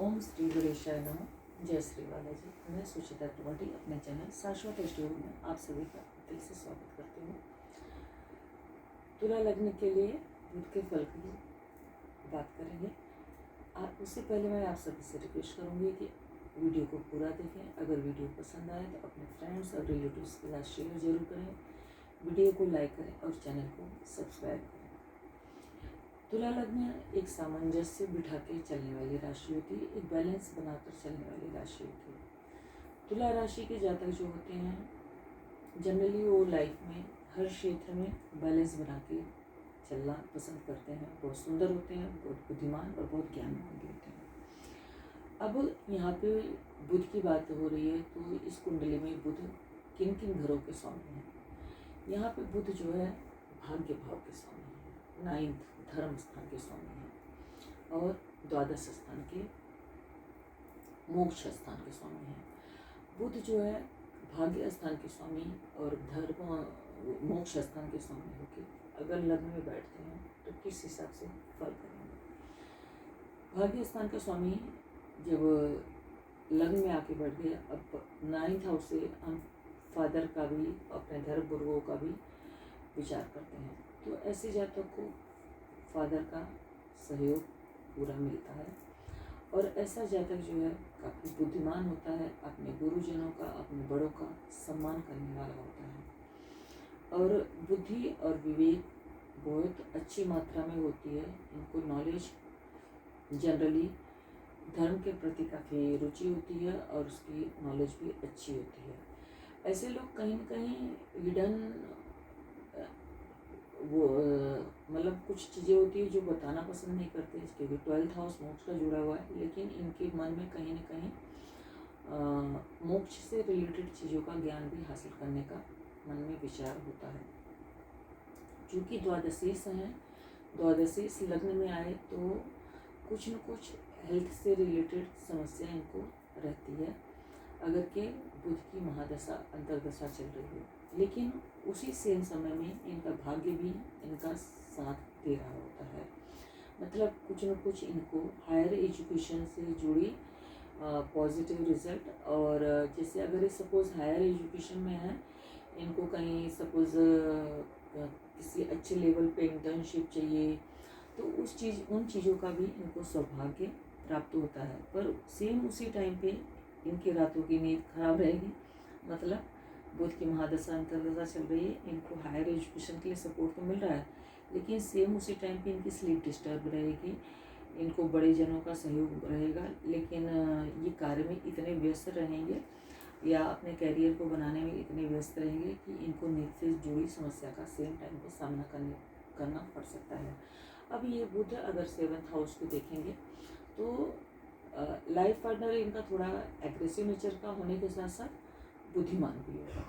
ओम श्री गणेशाय नमः। जय श्री बालाजी। मैं सुचिता त्रिपाठी अपने चैनल शाश्वत स्टूडियो में आप सभी का दिल से स्वागत करती हूँ। तुला लग्न के लिए बुध के फल की बात करेंगे। उससे पहले मैं आप सभी से रिक्वेस्ट करूँगी कि वीडियो को पूरा देखें। अगर वीडियो पसंद आए तो अपने फ्रेंड्स और रिलेटिव्स के साथ शेयर जरूर करें, वीडियो को लाइक करें और चैनल को सब्सक्राइब करें। तुला लग्न एक सामंजस्य बिठा के चलने वाली राशि होती है, एक बैलेंस बनाकर चलने वाली राशि होती है। तुला राशि के जातक जो होते हैं जनरली वो लाइफ में हर क्षेत्र में बैलेंस बना के चलना पसंद करते हैं। बहुत सुंदर होते हैं, बहुत बुद्धिमान और बहुत ज्ञानवान भी होते हैं। अब यहाँ पे बुध की बात हो रही है तो इस कुंडली में बुध किन किन घरों के स्वामी हैं। यहाँ पे बुध जो है भाग्य भाव के स्वामी है, 9th धर्म स्थान के स्वामी हैं और द्वादश स्थान के मोक्ष स्थान के स्वामी हैं। बुध जो है भाग्य स्थान के स्वामी और धर्म मोक्ष स्थान के स्वामी होकर अगर लग्न में बैठते हैं तो किस हिसाब से फल करेंगे। भाग्य स्थान के स्वामी जब लग्न में आके बैठ गए, अब 9th हाउस से हम फादर का भी अपने धर्म गुरुओं का भी विचार करते हैं, तो ऐसे जातक को फादर का सहयोग पूरा मिलता है और ऐसा जातक जो है काफ़ी बुद्धिमान होता है, अपने गुरुजनों का, अपने बड़ों का सम्मान करने वाला होता है और बुद्धि और विवेक बहुत अच्छी मात्रा में होती है। इनको नॉलेज जनरली धर्म के प्रति काफ़ी रुचि होती है और उसकी नॉलेज भी अच्छी होती है। ऐसे लोग कहीं न कहीं हिडन वो मतलब कुछ चीज़ें होती है जो बताना पसंद नहीं करते, क्योंकि 12th हाउस मोक्ष का जुड़ा हुआ है, लेकिन इनके मन में कहीं न कहीं मोक्ष से रिलेटेड चीज़ों का ज्ञान भी हासिल करने का मन में विचार होता है। चूँकि द्वादशीस हैं, द्वादशीस लग्न में आए तो कुछ न कुछ हेल्थ से रिलेटेड समस्या इनको रहती है अगर के बुध की महादशा अंतर्दशा चल रही है, लेकिन उसी सेम समय में इनका भाग्य भी इनका साथ दे रहा होता है। मतलब कुछ न कुछ इनको हायर एजुकेशन से जुड़ी पॉजिटिव रिजल्ट, और जैसे अगर सपोज़ हायर एजुकेशन में है, इनको कहीं सपोज़ किसी अच्छे लेवल पे इंटर्नशिप चाहिए तो उन चीज़ों का भी इनको सौभाग्य प्राप्त होता है। पर सेम उसी टाइम पे इनकी रातों की नींद खराब रहेगी। मतलब बुध की महादशा अंतर्दशा चल रही है, इनको हायर एजुकेशन के लिए सपोर्ट तो मिल रहा है, लेकिन सेम उसी टाइम पे इनकी स्लीप डिस्टर्ब रहेगी, इनको बड़े जनों का सहयोग रहेगा, लेकिन ये कार्य में इतने व्यस्त रहेंगे या अपने कैरियर को बनाने में इतने व्यस्त रहेंगे कि इनको नींद से जुड़ी समस्या का सेम टाइम पे सामना करना पड़ सकता है। अब ये बुध अगर 7th हाउस को देखेंगे तो लाइफ पार्टनर इनका थोड़ा एग्रेसिव नेचर का होने के साथ साथ बुद्धिमान भी होगा।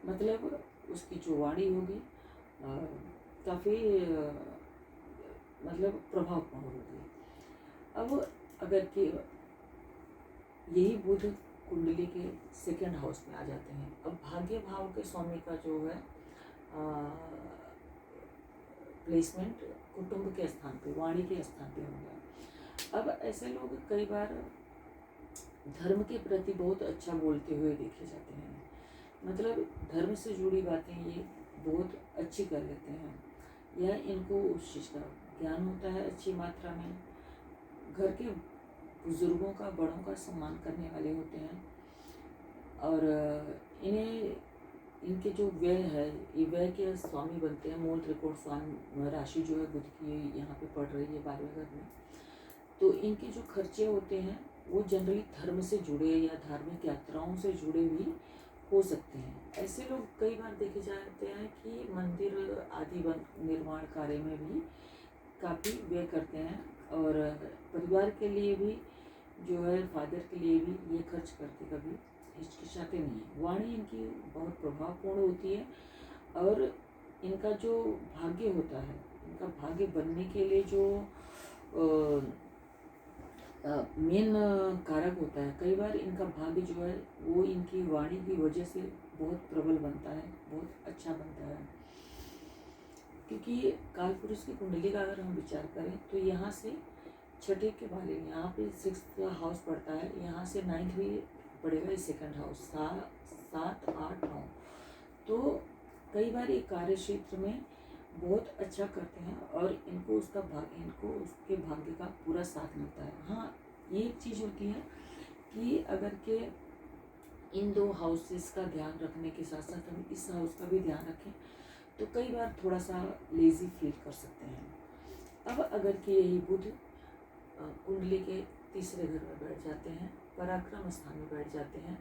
मतलब उसकी जो वाणी होगी काफ़ी मतलब प्रभावपूर्ण होगी। अब अगर कि यही बुध कुंडली के 2nd हाउस में आ जाते हैं, अब भाग्य भाव के स्वामी का जो है प्लेसमेंट कुटुंब के स्थान पे, वाणी के स्थान पे होगा। अब ऐसे लोग कई बार धर्म के प्रति बहुत अच्छा बोलते हुए देखे जाते हैं। मतलब धर्म से जुड़ी बातें ये बहुत अच्छी कर लेते हैं या इनको उस चीज़ का ज्ञान होता है अच्छी मात्रा में। घर के बुजुर्गों का, बड़ों का सम्मान करने वाले होते हैं और इनके जो व्यय है, ये व्यय के स्वामी बनते हैं। मूल त्रिकोण स्वामी राशि जो है बुध की यहाँ पे पड़ रही है 12वें घर में, तो इनके जो खर्चे होते हैं वो जनरली धर्म से जुड़े या धार्मिक यात्राओं से जुड़े भी हो सकते हैं। ऐसे लोग कई बार देखे जाते हैं कि मंदिर आदि निर्माण कार्य में भी काफ़ी व्यय करते हैं और परिवार के लिए भी जो है, फादर के लिए भी ये खर्च करते कभी हिचकिचाते नहीं हैं। वाणी इनकी बहुत प्रभावपूर्ण होती है और इनका जो भाग्य होता है, इनका भाग्य बनने के लिए जो मेन कारक होता है, कई बार इनका भाग्य जो है वो इनकी वाणी की वजह से बहुत प्रबल बनता है, बहुत अच्छा बनता है। क्योंकि कालपुरुष की कुंडली का अगर हम विचार करें तो यहाँ से छठे के वाले यहाँ पे 6th हाउस पड़ता है, यहाँ से 9th भी पड़ेगा, सेकंड हाउस, 7, 8, 9। तो कई बार ये कार्य क्षेत्र में बहुत अच्छा करते हैं और इनको उसके भाग्य का पूरा साथ मिलता है। हाँ, ये एक चीज़ होती है कि अगर के इन 2 हाउसेस का ध्यान रखने के साथ साथ हम इस हाउस का भी ध्यान रखें तो कई बार थोड़ा सा लेज़ी फील कर सकते हैं। अब अगर कि यही बुध कुंडली के तीसरे घर में बैठ जाते हैं, पराक्रम स्थान में बैठ जाते हैं,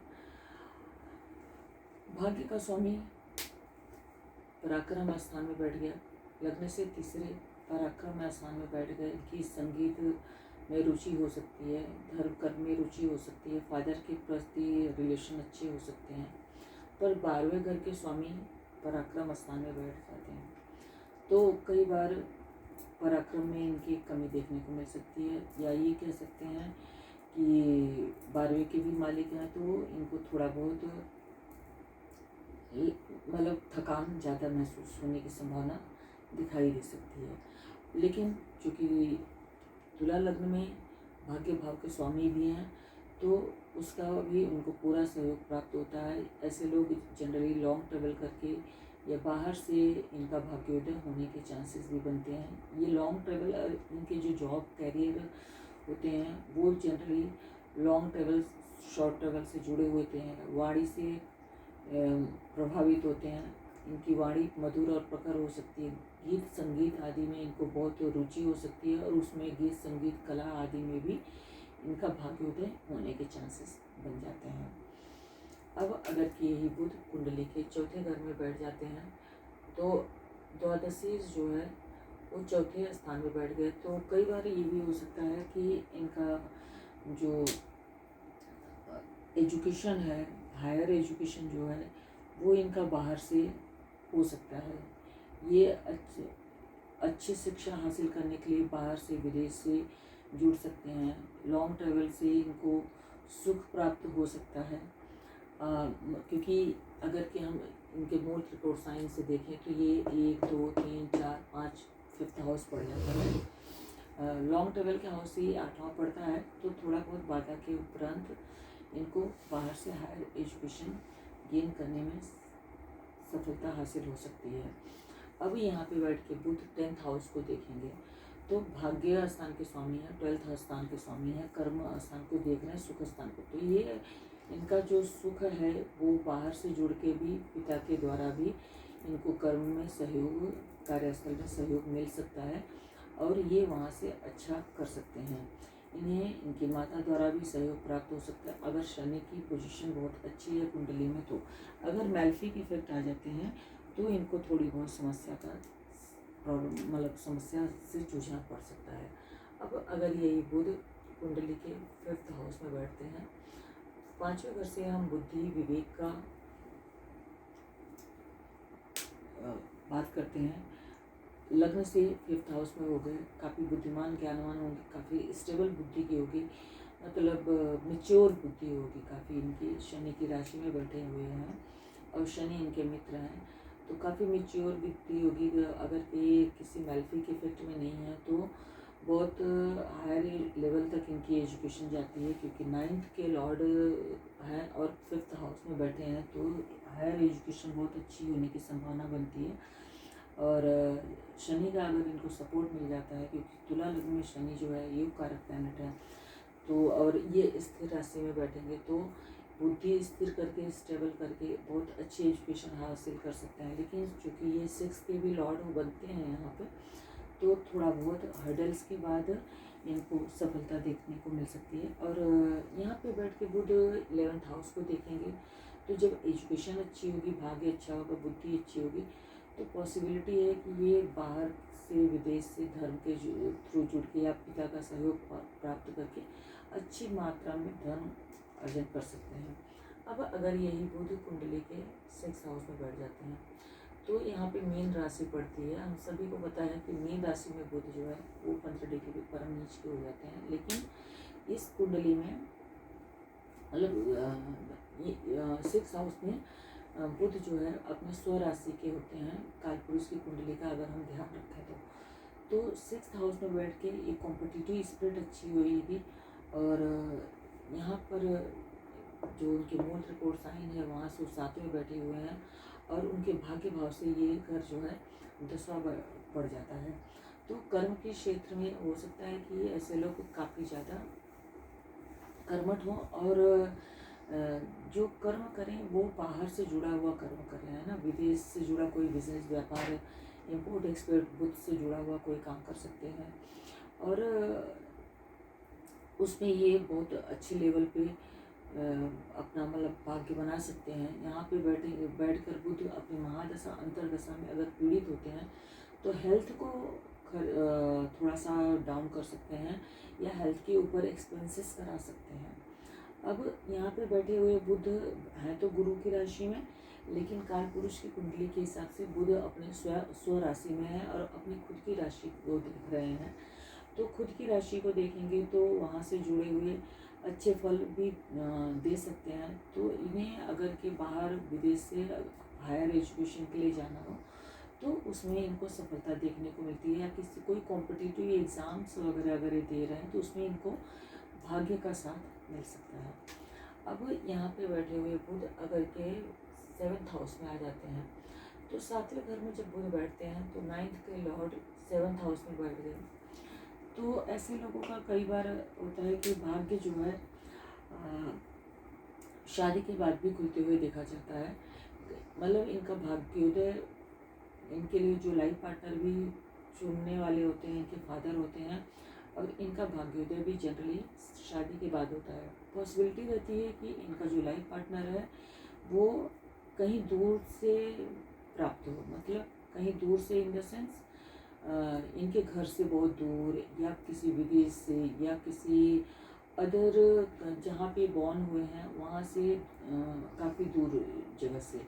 भाग्य का स्वामी पराक्रम स्थान में बैठ गया, लग्न से तीसरे पराक्रम स्थान में बैठ गए कि संगीत में रुचि हो सकती है, धर्म कर्म में रुचि हो सकती है, फादर के प्रति रिलेशन अच्छे हो सकते हैं। पर 12वें घर के स्वामी पराक्रम स्थान में बैठ जाते हैं तो कई बार पराक्रम में इनकी कमी देखने को मिल सकती है, या ये कह सकते हैं कि 12वें के भी मालिक हैं तो इनको थोड़ा बहुत मतलब थकान ज़्यादा महसूस होने की संभावना दिखाई दे सकती है। लेकिन चूँकि तुला लग्न में भाग्य भाव के स्वामी भी हैं तो उसका भी उनको पूरा सहयोग प्राप्त होता है। ऐसे लोग जनरली लॉन्ग ट्रेवल करके या बाहर से इनका भाग्योदय होने के चांसेस भी बनते हैं। ये लॉन्ग ट्रेवल, इनके जो जॉब कैरियर होते हैं वो generally long travel, short travel से जुड़े होते हैं, वाणी से प्रभावित होते हैं। इनकी वाणी मधुर और प्रखर हो सकती है, गीत संगीत आदि में इनको बहुत रुचि हो सकती है और उसमें गीत संगीत कला आदि में भी इनका भाग्योदय होने के चांसेस बन जाते हैं। अब अगर कि यही बुध कुंडली के चौथे घर में बैठ जाते हैं तो द्वादशी जो है वो चौथे स्थान में बैठ गए तो कई बार ये भी हो सकता है कि इनका जो एजुकेशन है, हायर एजुकेशन जो है वो इनका बाहर से हो सकता है। ये अच्छी शिक्षा हासिल करने के लिए बाहर से, विदेश से जुड़ सकते हैं। लॉन्ग ट्रैवल से इनको सुख प्राप्त हो सकता है क्योंकि अगर कि हम इनके मूल त्रिकोण साइन से देखें तो ये 1, 2, 3, 4, 5 5th हाउस पड़ जाता है। लॉन्ग ट्रैवल के हाउस से 8वां पड़ता है तो थोड़ा बहुत बाधा के उपरांत इनको बाहर से हायर एजुकेशन गेन करने में सफलता हासिल हो सकती है। अब यहाँ पे बैठ के बुध 10th हाउस को देखेंगे तो भाग्य स्थान के स्वामी है, 12th स्थान के स्वामी है, कर्म स्थान को देख रहे हैं, सुख स्थान को। तो ये इनका जो सुख है वो बाहर से जुड़ के भी पिता के द्वारा भी इनको कर्म में सहयोग, कार्यस्थल में सहयोग मिल सकता है और ये वहाँ से अच्छा कर सकते हैं। इन्हें इनकी माता द्वारा भी सहयोग प्राप्त हो सकता है अगर शनि की पोजीशन बहुत अच्छी है कुंडली में। तो अगर मैल्फिक इफेक्ट आ जाते हैं तो इनको थोड़ी बहुत समस्या का प्रॉब्लम, मतलब समस्या से जूझना पड़ सकता है। अब अगर यही बुध कुंडली के 5th हाउस में बैठते हैं, 5वें घर से हम बुद्धि विवेक का बात करते हैं। लग्न से 5th हाउस में हो गए, काफ़ी बुद्धिमान ज्ञानवान होंगे, काफ़ी स्टेबल बुद्धि की होगी, मतलब मैच्योर बुद्धि होगी काफ़ी। इनकी शनि की राशि में बैठे हुए हैं और शनि इनके मित्र हैं तो काफ़ी मैच्योर बुद्धि होगी। अगर ये किसी मैल्फिक इफेक्ट में नहीं है तो बहुत हायर लेवल तक इनकी एजुकेशन जाती है क्योंकि 9th के लॉर्ड हैं और 5th हाउस में बैठे हैं तो हायर एजुकेशन बहुत अच्छी होने की संभावना बनती है। और शनि का अगर इनको सपोर्ट मिल जाता है क्योंकि तुला लग्न में शनि जो है योग कारक प्लैनेट है तो, और ये स्थिर राशि में बैठेंगे तो बुद्धि स्थिर करके, स्टेबल करके बहुत अच्छी एजुकेशन हासिल कर सकते हैं। लेकिन चूँकि ये 6 के भी लॉर्ड बनते हैं यहाँ पे तो थोड़ा बहुत हर्डल्स के बाद इनको सफलता देखने को मिल सकती है। और यहाँ पे बैठ के बुध 11th हाउस को देखेंगे तो जब एजुकेशन अच्छी होगी, भाग्य अच्छा होगा, बुद्धि अच्छी होगी तो पॉसिबिलिटी है कि ये बाहर से, विदेश से धर्म के थ्रू जुड़ के या पिता का सहयोग प्राप्त करके अच्छी मात्रा में धन अर्जन कर सकते हैं। अब अगर यही बुध कुंडली के 6th हाउस में बैठ जाते हैं तो यहाँ पे मीन राशि पड़ती है। हम सभी को पता है कि मीन राशि में बुध जो है वो 15 डिग्री परम नीच के हो जाते हैं। लेकिन इस कुंडली में मतलब 6th हाउस में बुध जो है अपने स्व राशि के होते हैं। कालपुरुष की कुंडली का अगर हम ध्यान रखें तो 6th हाउस में बैठ के एक कॉम्पिटिटिव स्पिरिट अच्छी होगी। और यहाँ पर जो उनके मूल त्रिकोण साइन है वहाँ से 7वें में बैठे हुए हैं, और उनके भाग्य भाव से ये घर जो है 10वां पड़ जाता है। तो कर्म के क्षेत्र में हो सकता है कि ऐसे लोग काफ़ी ज़्यादा कर्मठ हों, और जो कर्म करें वो बाहर से जुड़ा हुआ कर्म करें, है ना। विदेश से जुड़ा कोई बिजनेस, व्यापार, इम्पोर्ट एक्सपोर्ट, बुद्ध से जुड़ा हुआ कोई काम कर सकते हैं, और उसमें ये बहुत अच्छे लेवल पे अपना मतलब भाग्य बना सकते हैं। यहाँ पे बैठकर बुध अपनी महादशा अंतरदशा में अगर पीड़ित होते हैं तो हेल्थ को थोड़ा सा डाउन कर सकते हैं, या हेल्थ के ऊपर एक्सपेंसेस करा सकते हैं। अब यहाँ पे बैठे हुए बुध हैं तो गुरु की राशि में, लेकिन काल पुरुष की कुंडली के हिसाब से बुध अपने स्व राशि में है और अपनी खुद की राशि को देख रहे हैं। तो खुद की राशि को देखेंगे तो वहाँ से जुड़े हुए अच्छे फल भी दे सकते हैं। तो इन्हें अगर के बाहर विदेश से हायर एजुकेशन के लिए जाना हो तो उसमें इनको सफलता देखने को मिलती है, या किसी कोई कॉम्पिटिटिव एग्ज़ाम्स वगैरह अगर ये दे रहे हैं तो उसमें इनको भाग्य का साथ मिल सकता है। अब यहाँ पे बैठे हुए बुध अगर के 7th हाउस में आ जाते हैं, तो 7वें घर में जब बुध बैठते हैं तो 9th के लॉर्ड 7th हाउस में बैठ गए। तो ऐसे लोगों का कई बार होता है कि भाग्य जो है शादी के बाद भी खुलते हुए देखा जाता है। मतलब इनका भाग्योदय, इनके लिए जो लाइफ पार्टनर भी चुनने वाले होते हैं इनके फादर होते हैं, और इनका भाग्योदय भी जनरली शादी के बाद होता है। पॉसिबिलिटी रहती है कि इनका जो लाइफ पार्टनर है वो कहीं दूर से प्राप्त हो, मतलब कहीं दूर से इन द सेंस इनके घर से बहुत दूर, या किसी विदेश से, या किसी अदर जहाँ पे बॉर्न हुए हैं वहाँ से काफ़ी दूर जगह से,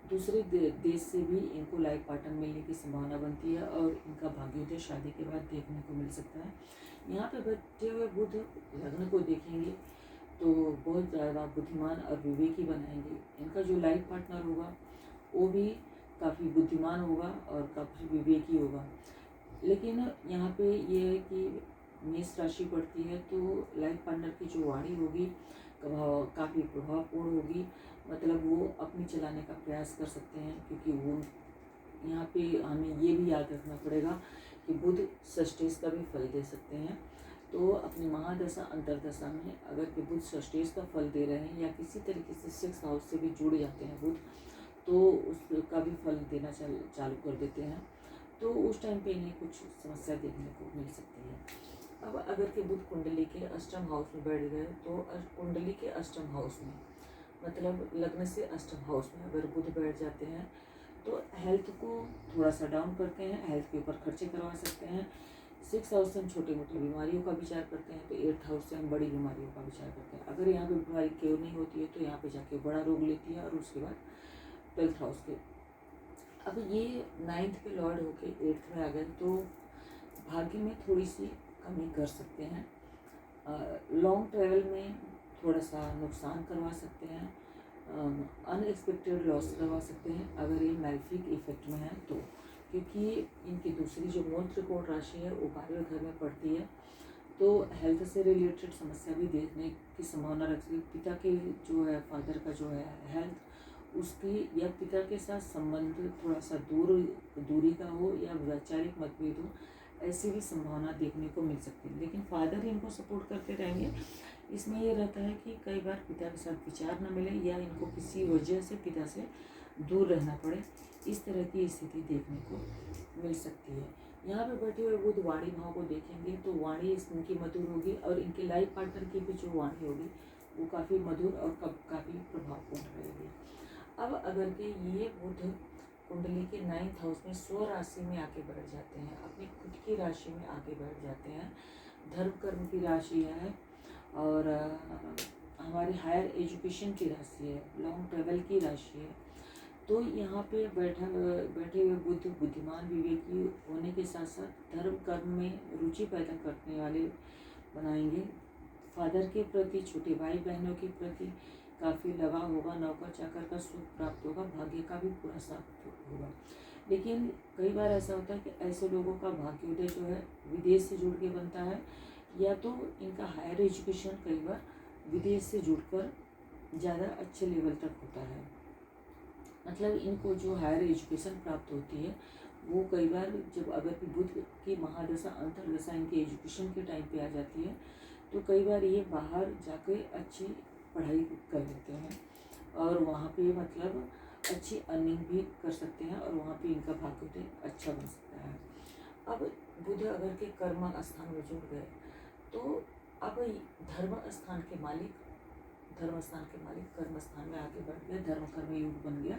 दूसरे देश से भी इनको लाइफ पार्टनर मिलने की संभावना बनती है, और इनका भाग्योदय शादी के बाद देखने को मिल सकता है। यहाँ पे बैठे हुए बुध लग्न को देखेंगे तो बहुत ज़्यादा बुद्धिमान और विवेकी बनाएंगे। इनका जो लाइफ पार्टनर होगा वो भी काफ़ी बुद्धिमान होगा और काफ़ी विवेकी होगा। लेकिन यहाँ पे ये है कि मेष राशि पड़ती है तो लाइफ पार्टनर की जो वाणी होगी काफ़ी प्रभावपूर्ण होगी, मतलब वो अपनी चलाने का प्रयास कर सकते हैं, क्योंकि वो यहाँ पे हमें ये भी याद रखना पड़ेगा कि बुध षष्ठेश का भी फल दे सकते हैं। तो अपनी महादशा अंतरदशा में अगर कि बुध षष्ठेश का फल दे रहे हैं, या किसी तरीके से 6th हाउस से भी जुड़ जाते हैं बुध, तो उसका भी फल देना चालू कर देते हैं। तो उस टाइम पे इन्हें कुछ समस्या देखने को मिल सकती है। अब अगर के बुध कुंडली के अष्टम हाउस में बैठ गए तो कुंडली के अष्टम हाउस में, मतलब लग्न से अष्टम हाउस में अगर बुध बैठ जाते हैं तो हेल्थ को थोड़ा सा डाउन करते हैं, हेल्थ के ऊपर खर्चे करवा सकते हैं। 6th हाउस से हम छोटी मोटी बीमारियों का विचार करते हैं, तो 8th हाउस से हम बड़ी बीमारियों का विचार करते हैं। अगर यहाँ पे बीमारी क्योर नहीं होती है तो यहाँ पे जाके बड़ा रोग लेती है, और उसके बाद 12th हाउस के, अब ये 9th के लॉर्ड होके 8th में आ गए तो भाग्य में थोड़ी सी कमी कर सकते हैं। लॉन्ग ट्रैवल में थोड़ा सा नुकसान करवा सकते हैं, अनएक्सपेक्टेड लॉस करवा सकते हैं अगर ये मैल्फिक इफेक्ट में है तो, क्योंकि इनकी दूसरी जो मूल त्रिकोण राशि है वो 12वें घर में पड़ती है, तो हेल्थ से रिलेटेड समस्या भी देखने की संभावना रखती है। पिता के जो है फादर का जो है हेल्थ, उसकी या पिता के साथ संबंध थोड़ा सा दूरी का हो, या वैचारिक मतभेद हो, ऐसी भी संभावना देखने को मिल सकती है। लेकिन फादर ही इनको सपोर्ट करते रहेंगे। इसमें ये रहता है कि कई बार पिता के साथ विचार न मिले, या इनको किसी वजह से पिता से दूर रहना पड़े, इस तरह की स्थिति देखने को मिल सकती है। यहाँ पे बैठे हुए बुध वाणी भाव को देखेंगे तो वाणी इनकी मधुर होगी, और इनके लाइफ पार्टनर की भी जो वाणी होगी वो काफ़ी मधुर और काफ़ी प्रभावपूर्ण रहेगी। अब अगर के ये बुध कुंडली के 9th हाउस में स्व राशि में आके बैठ जाते हैं, अपनी खुद की राशि में आके बैठ जाते हैं, धर्म कर्म की राशि है, और हमारी हायर एजुकेशन की राशि है, लॉन्ग ट्रैवल की राशि है, तो यहाँ पे बैठे हुए बुध बुद्धिमान विवेकी होने के साथ साथ धर्म कर्म में रुचि पैदा करने वाले बनाएंगे। फादर के प्रति, छोटे भाई बहनों के प्रति काफ़ी लगाव होगा, नौकर चाकर का सुख प्राप्त होगा, भाग्य का भी पूरा साथ होगा। लेकिन कई बार ऐसा होता है कि ऐसे लोगों का भाग्योदय जो है विदेश से जुड़ के बनता है, या तो इनका हायर एजुकेशन कई बार विदेश से जुड़कर ज़्यादा अच्छे लेवल तक होता है। मतलब इनको जो हायर एजुकेशन प्राप्त होती है वो कई बार जब अगर कि बुध की महादशा अंतर्दशा इनकी एजुकेशन के टाइम पे आ जाती है तो कई बार ये बाहर जाके अच्छी पढ़ाई कर लेते हैं और वहाँ पे मतलब अच्छी अर्निंग भी कर सकते हैं और वहाँ पे इनका भाग्योदय अच्छा बन सकता है। अब बुध अगर के कर्म स्थान में जुड़ गए तो अब धर्म स्थान के मालिक कर्म स्थान में आगे बढ़ गए, धर्म कर्म योग बन गया।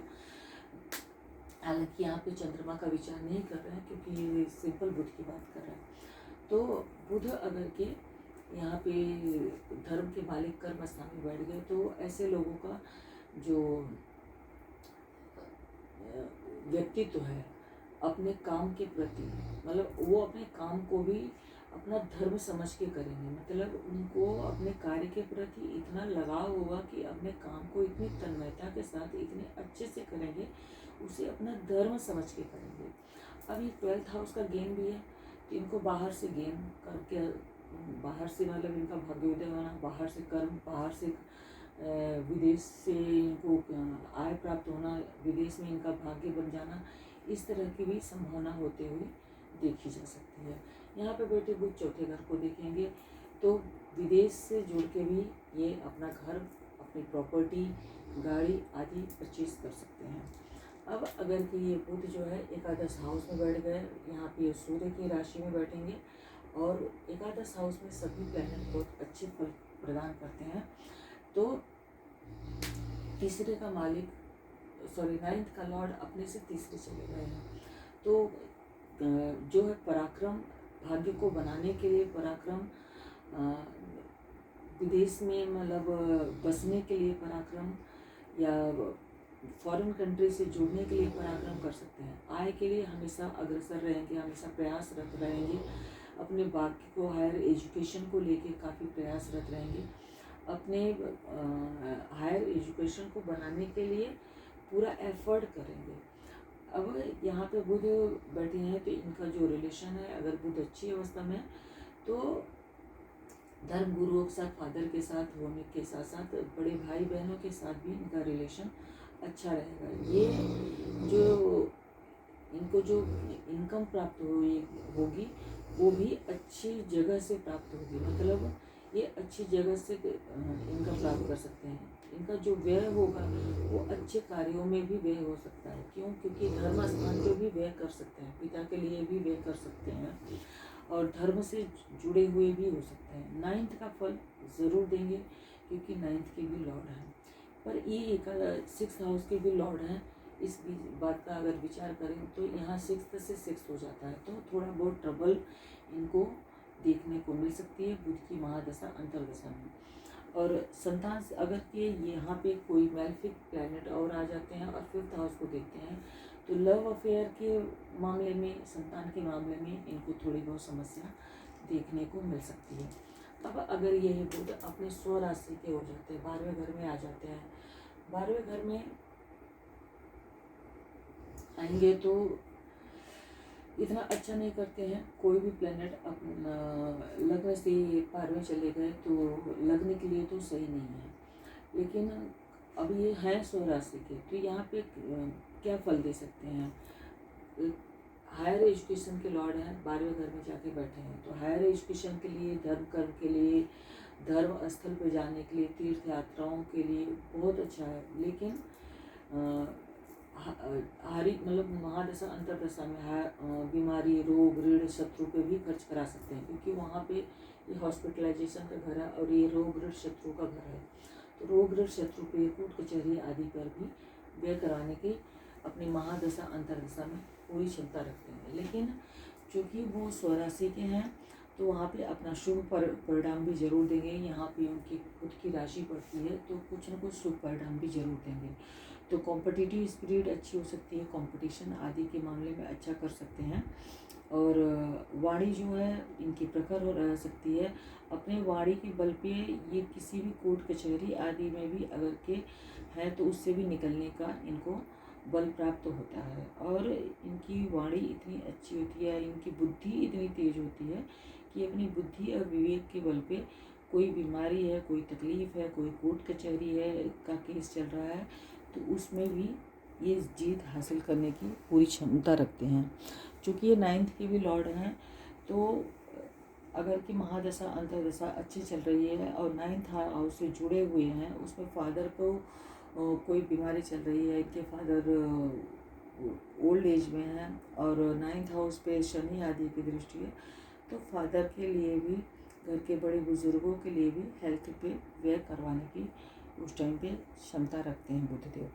हालांकि यहाँ पे चंद्रमा का विचार नहीं कर रहे हैं क्योंकि ये सिंपल बुध की बात कर रहे हैं। तो बुध अगर के यहाँ पे धर्म के मालिक कर्म स्थान में बैठ गए तो ऐसे लोगों का जो व्यक्तित्व है अपने काम के प्रति, मतलब वो अपने काम को भी अपना धर्म समझ के करेंगे। मतलब उनको अपने कार्य के प्रति इतना लगाव होगा कि अपने काम को इतनी तन्मयता के साथ इतने अच्छे से करेंगे, उसे अपना धर्म समझ के करेंगे। अब ये 12th हाउस का गेम भी है तो इनको बाहर से गेम करके, बाहर से मतलब इनका भाग्योदय होना, बाहर से कर्म, बाहर से विदेश से इनको आय प्राप्त होना, विदेश में इनका भाग्य बन जाना, इस तरह की भी संभावना होते हुए देखी जा सकती है। यहाँ पे बैठे बुध चौथे घर को देखेंगे तो विदेश से जुड़ के भी ये अपना घर, अपनी प्रॉपर्टी, गाड़ी आदि परचेज कर सकते हैं। अब अगर कि ये बुध जो है एकादश हाउस में बैठ गए, यहाँ पे सूर्य की राशि में बैठेंगे और एकादश हाउस में सभी प्लैनेट बहुत अच्छे फल प्रदान करते हैं। तो तीसरे का मालिक नाइन्थ का लॉर्ड अपने से तीसरे चले गए हैं। तो जो है पराक्रम, भाग्य को बनाने के लिए पराक्रम, विदेश में मतलब बसने के लिए पराक्रम, या फॉरेन कंट्री से जुड़ने के लिए पराक्रम कर सकते हैं। आय के लिए हमेशा अग्रसर रहेंगे, हमेशा प्रयासरत रहेंगे, अपने भाग्य को हायर एजुकेशन को लेके काफ़ी प्रयासरत रहेंगे, अपने हायर एजुकेशन को बनाने के लिए पूरा एफर्ट करेंगे। अब यहाँ पे बुध बैठे हैं तो इनका जो रिलेशन है, अगर बुध अच्छी अवस्था में तो धर्म गुरुओं के साथ, फादर के साथ होने के साथ साथ बड़े भाई बहनों के साथ भी इनका रिलेशन अच्छा रहेगा। ये जो इनको जो इनकम प्राप्त होगी वो भी अच्छी जगह से प्राप्त होगी, मतलब ये अच्छी जगह से इनकम प्राप्त कर सकते हैं। इनका जो व्यय होगा वो अच्छे कार्यों में भी व्यय हो सकता है। क्यों? क्योंकि धर्म स्थान पे भी व्यय कर सकते हैं, पिता के लिए भी व्यय कर सकते हैं और धर्म से जुड़े हुए भी हो सकते हैं। 9th का फल ज़रूर देंगे क्योंकि 9th के भी लॉर्ड हैं, पर ये 6th हाउस के भी लॉर्ड हैं। इस बात का अगर विचार करें तो यहाँ 6th से 6th हो जाता है तो थोड़ा बहुत ट्रबल इनको देखने को मिल सकती है बुध की महादशा अंतर्दशा में। और संतान अगर के यहाँ पे कोई मैलेफिक प्लैनेट और आ जाते हैं और 5th हाउस को देखते हैं तो लव अफेयर के मामले में, संतान के मामले में इनको थोड़ी बहुत समस्या देखने को मिल सकती है। अब अगर ये बुध अपने स्वराशि के हो जाते हैं, 12वें घर में आ जाते हैं, 12वें घर में आएंगे तो इतना अच्छा नहीं करते हैं। कोई भी प्लैनेट अपना लग्न से 12वें चले गए तो लग्न के लिए तो सही नहीं है, लेकिन अब ये हैं स्वराशि के तो यहाँ पे क्या फल दे सकते हैं। हायर एजुकेशन के लॉर्ड हैं, 12वें घर में जाके बैठे हैं तो हायर एजुकेशन के लिए, धर्म कर्म के लिए, धर्म स्थल पर जाने के लिए, तीर्थ यात्राओं के लिए बहुत अच्छा है। लेकिन मतलब महादशा अंतर्दशा में बीमारी, रोग, ऋण, शत्रु पे भी खर्च करा सकते हैं क्योंकि वहाँ पे ये हॉस्पिटलाइजेशन का घर है और ये रोग, ऋण, शत्रु का घर है। तो रोग, ऋण, शत्रु पे, कोर्ट कचहरी आदि पर भी व्यय कराने की अपनी महादशा अंतर्दशा में पूरी क्षमता रखते हैं। लेकिन चूँकि वो स्वराशि के हैं तो वहाँ पे अपना शुभ परिणाम भी जरूर देंगे। यहाँ पे उनकी खुद की राशि पड़ती है तो कुछ न कुछ शुभ परिणाम भी जरूर देंगे। तो कॉम्पिटिटिव स्पिरिट अच्छी हो सकती है, कंपटीशन आदि के मामले में अच्छा कर सकते हैं। और वाणी जो है इनकी प्रखर हो रह सकती है। अपने वाणी के बल पे ये किसी भी कोर्ट कचहरी आदि में भी अगर के हैं तो उससे भी निकलने का इनको बल प्राप्त होता है। और इनकी वाणी इतनी अच्छी होती है, इनकी बुद्धि इतनी तेज होती है कि अपनी बुद्धि और विवेक के बल पे कोई बीमारी है, कोई तकलीफ है, कोई कोर्ट कचहरी है का केस चल रहा है, तो उसमें भी ये जीत हासिल करने की पूरी क्षमता रखते हैं। चूँकि ये 9th के भी लॉर्ड हैं, तो अगर कि महादशा अंतर्दशा अच्छी चल रही है और 9th हाउस से जुड़े हुए हैं, उसमें फादर को कोई बीमारी चल रही है, इनके फादर ओल्ड एज में हैं और 9th हाउस पे शनि आदि की दृष्टि है, तो फादर के लिए भी, घर के बड़े बुजुर्गों के लिए भी हेल्थ पे व्यय करवाने की उस टाइम पे क्षमता रखते हैं बुधदेव।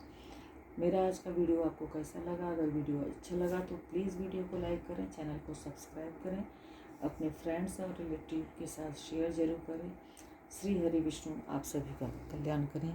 मेरा आज का वीडियो आपको कैसा लगा? अगर वीडियो अच्छा लगा तो प्लीज़ वीडियो को लाइक करें, चैनल को सब्सक्राइब करें, अपने फ्रेंड्स और रिलेटिव के साथ शेयर ज़रूर करें। श्री हरि विष्णु आप सभी का कल्याण करें।